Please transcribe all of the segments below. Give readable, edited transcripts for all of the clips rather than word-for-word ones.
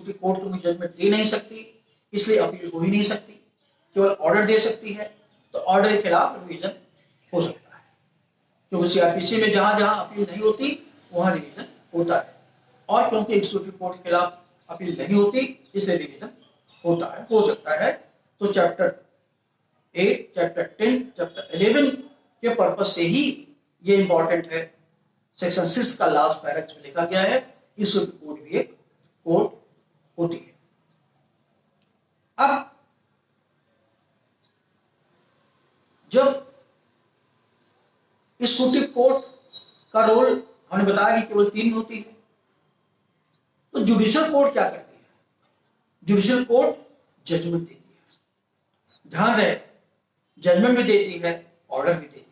Executive court तो मुझे judgement दे नहीं सकती, इसलिए अपील हो ही नहीं सकती, केवल ऑर्डर दे सकती है। तो ऑर्डर के खिलाफ रिवीजन हो सकता है, क्योंकि सीआरपीसी में जहां जहां अपील नहीं होती वहां रिवीजन होता है, और क्योंकि एग्जीक्यूटिव कोर्ट के खिलाफ अपील नहीं होती इसलिए रिवीजन होता है, हो सकता है। तो चैप्टर 8, चैप्टर 10, चैप्टर 11 के पर्पज से ही ये इंपॉर्टेंट है। सेक्शन 6 का लास्ट पैराग्राफ में लिखा गया है एग्जीक्यूटिव कोर्ट भी एक कोर्ट होती है। अब जब एग्जीक्यूटिव कोर्ट का रोल हमने बताया कि केवल 3 होती है, तो जुडिशियल कोर्ट क्या करती है? जुडिशियल कोर्ट जजमेंट देती है। ध्यान रहे, जजमेंट भी देती है, ऑर्डर भी देती है।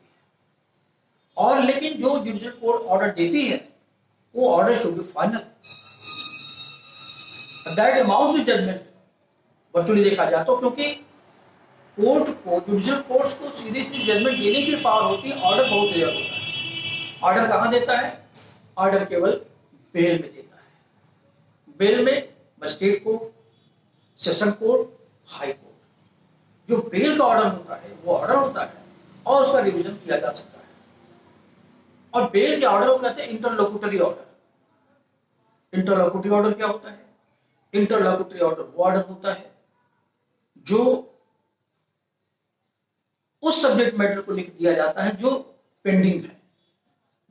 और लेकिन जो जुडिशियल कोर्ट ऑर्डर देती है वो order should be final, that amount to judgement virtually देखा जाए तो, क्योंकि कोर्ट को, जुडिशियल कोर्ट को सीधी जजमेंट देने की पावर होती है, ऑर्डर बहुत रेयर होता है। ऑर्डर कहां देता है? ऑर्डर केवल बेल में देता है। बेल में magistrate court, session court, high court. जो बेल का ऑर्डर होता है वो ऑर्डर होता है और उसका रिवीजन किया जा सकता है। और बेल के ऑर्डर को कहते हैं इंटरलोक्यूटरी ऑर्डर। इंटरलोक्यूटरी ऑर्डर क्या होता है? इंटरलोक्यूटरी ऑर्डर वो ऑर्डर होता है जो उस सब्जेक्ट मैटर को लिख दिया जाता है जो पेंडिंग है,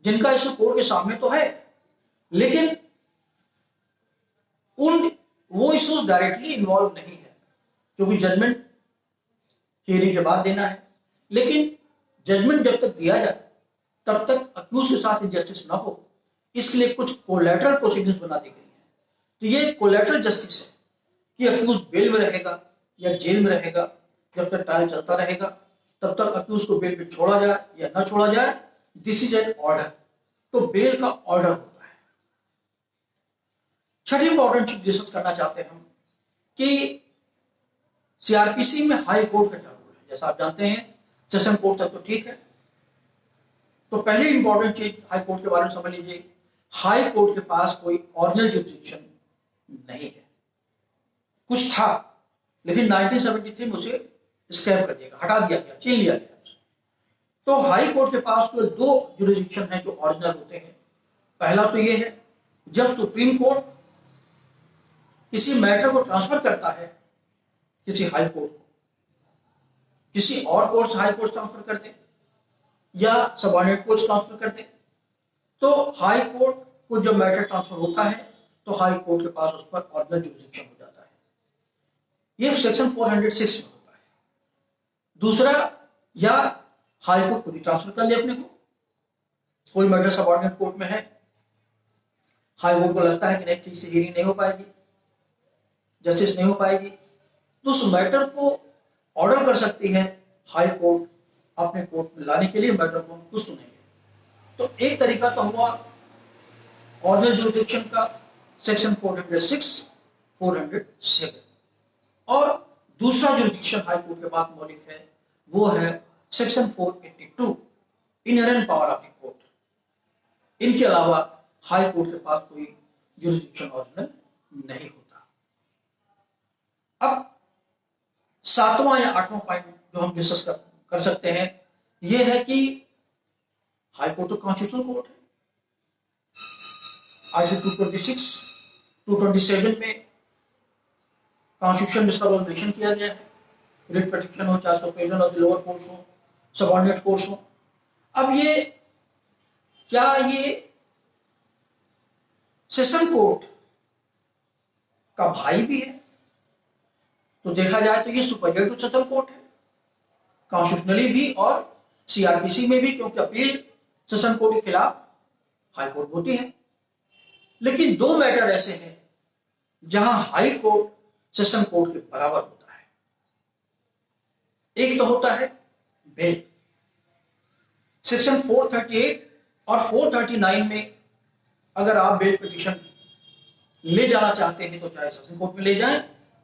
जिनका इस कोर्ट के सामने तो है, लेकिन वो इश्यूज डायरेक्टली इन्वॉल्व नहीं है, क्योंकि जजमेंट हियरिंग के बाद देना है। लेकिन जजमेंट जब तक दिया जाए तब तक अक्यूज के साथ इनजस्टिस ना हो, इसलिए कुछ कोलैटरल प्रोसीडिंग्स बना दी गई है। तो ये कोलैटरल जस्टिस है कि अक्यूज बेल में रहेगा या जेल में रहेगा, जब तक ट्रायल चलता रहेगा तब तक अक्यूज को बेल पे छोड़ा जाए या ना छोड़ा जाए, दिस इज एन ऑर्डर। तो बेल का ऑर्डर होता है। छठी इंपॉर्टेंट चीज डिस्कस करना चाहते हैं हम कि सीआरपीसी में हाई कोर्ट का क्या रोल है। जैसा आप जानते हैं सेशन कोर्ट तक तो ठीक है, तो पहली इंपॉर्टेंट चीज हाई कोर्ट के बारे में समझ लीजिए। हाई कोर्ट के पास कोई ऑरिजिनल जुरिडिक्शन नहीं है। कुछ था लेकिन 1973 में उसे स्क्रैप कर दिया, हटा दिया गया, छीन लिया गया। तो हाई कोर्ट के पास केवल 2 जुरिडिक्शन है जो ऑरिजिनल होते हैं। पहला तो यह है जब सुप्रीम कोर्ट किसी मैटर को ट्रांसफर करता है किसी हाई कोर्ट को, किसी और कोर्ट से हाई कोर्ट ट्रांसफर कर दे या सबऑर्डिनेट कोर्ट ट्रांसफर कर दे, तो हाई कोर्ट को जब मैटर ट्रांसफर होता है तो हाई कोर्ट के पास उस पर ऑरिजिनल जुरिडिक्शन हो जाता है। ये सेक्शन 406 में होता है। दूसरा, या हाई कोर्ट खुद ही ट्रांसफर कर ले अपने को, कोई मैटर सबऑर्डिनेट कोर्ट में है, हाई कोर्ट को लगता है कि नहीं ठीक से हियरिंग नहीं हो पाएगी, जस्टिस नहीं हो पाएगी, तो उस मैटर को ऑर्डर कर सकती है हाई कोर्ट अपने कोर्ट में लाने के लिए, मैटर को खुद सुनेंगे। तो एक तरीका तो हुआ ऑरिजिनल जुरिडिक्शन का, सेक्शन 406, 407, और दूसरा जुरिडिक्शन हाई कोर्ट के पास मौलिक है वो है section 482, inherent power of the court. इनके अलावा हाई कोर्ट के पास कोई जुरिडिक्शन ऑरिजिनल नहीं होता। अब 7वां या 8वां पॉइंट जो हम डिस्कस कर सकते हैं यह है कि हाई कोर्ट तो कॉन्स्टिट्यूशनल कोर्ट है। आर्टिकल 226, 227 में कॉन्स्टिट्यूशन में इसका वैलिडेशन किया गया है। रिट पिटीशन हो, चाहे supreme of the lower courts हो, सबऑर्डिनेट कोर्ट्स हो। अब ये क्या ये सेशन कोर्ट का भाई भी है? तो देखा जाए तो ये सुपीरियर टू सेशन कोर्ट है, कॉन्स्टिट्यूशनली भी और सीआरपीसी में भी, क्योंकि अपील सेशन कोर्ट के खिलाफ हाई कोर्ट होती है। लेकिन 2 मैटर ऐसे हैं जहां हाई कोर्ट सेशन कोर्ट के बराबर होता है। एक तो होता है बेल। सेक्शन 438 और 439 में अगर आप बेल पिटीशन ले जाना चाहते हैं तो चाहे सेशन कोर्ट में ले जाएं,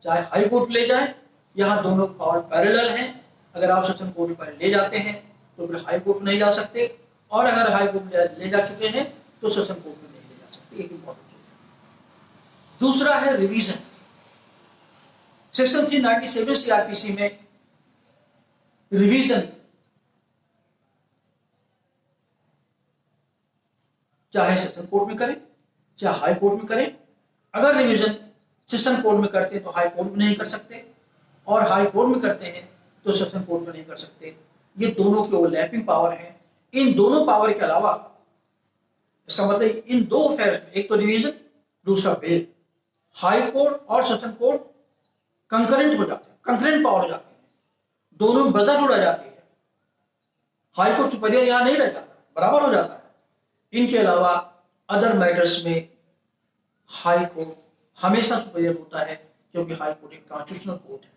चाहे हाई कोर्ट ले जाएं, यहां दोनों पावर पैरेलल हैं। अगर आप सेशन कोर्ट में ले जाते हैं तो फिर हाई कोर्ट में नहीं जा सकते, और अगर हाई कोर्ट में ले जा चुके हैं तो सेशन कोर्ट में नहीं ले जा सकते। एक इंपॉर्टेंट चीज है। दूसरा है रिवीजन। सेक्शन 397 सीआरपीसी में रिवीजन चाहे सेशन कोर्ट में करें चाहे हाई कोर्ट में करें। अगर रिवीजन सेशन कोर्ट में करते हैं तो हाई कोर्ट में नहीं कर सकते, और हाई कोर्ट में करते हैं तो सेशन कोर्ट में नहीं कर सकते। ये दोनों की ओवरलैपिंग पावर है। इन दोनों पावर के अलावा, इसका मतलब इन दो अफेयर्स में, एक तो रिवीजन दूसरा बेल, हाई कोर्ट और सेशन कोर्ट कंकरेंट हो जाते हैं, कंकरेंट पावर हो जाती है, दोनों में बदल उड़ा जाती है। हाई कोर्ट सुपीरियर यहां नहीं रह जाता, बराबर हो जाता है। इनके अलावा अदर मैटर्स में हाई कोर्ट हमेशा सुपीरियर होता है, क्योंकि हाई कोर्ट एक कॉन्स्टिट्यूशनल कोर्ट है।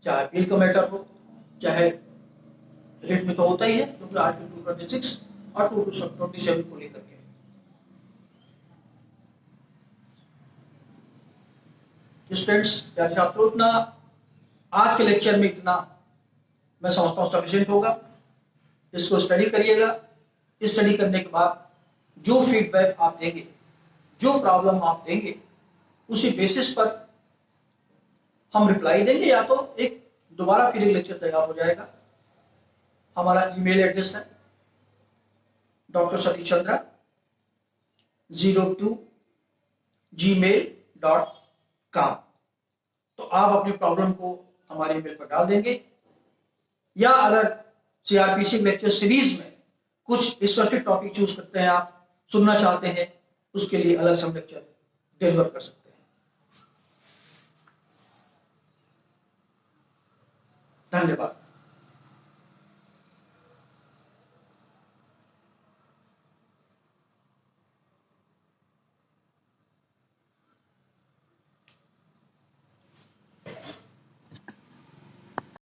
चाहे अपील का मैटर हो चाहे रेट में तो होता ही है, क्योंकि आर्टिकल 226 और 227 को लेकर के। स्टूडेंट्स, प्यारे छात्रों, इतना आज के लेक्चर में इतना मैं समझता हूं सफिशिएंट होगा। इसको स्टडी करिएगा। स्टडी करने के बाद जो फीडबैक आप देंगे, जो प्रॉब्लम आप देंगे, उसी बेसिस पर हम रिप्लाई देंगे, या तो एक दोबारा फिर एक लेक्चर तैयार हो जाएगा। हमारा ईमेल एड्रेस है dr.satischandra02@gmail.com। तो आप अपनी प्रॉब्लम को हमारे ईमेल पर डाल देंगे, या अगर सीआरपीसी लेक्चर सीरीज में कुछ स्पेसिफिक टॉपिक चूज करते हैं, आप सुनना चाहते हैं, उसके लिए अलग से हम लेक्चर डिलीवर कर सकते हैं। धन्यवाद।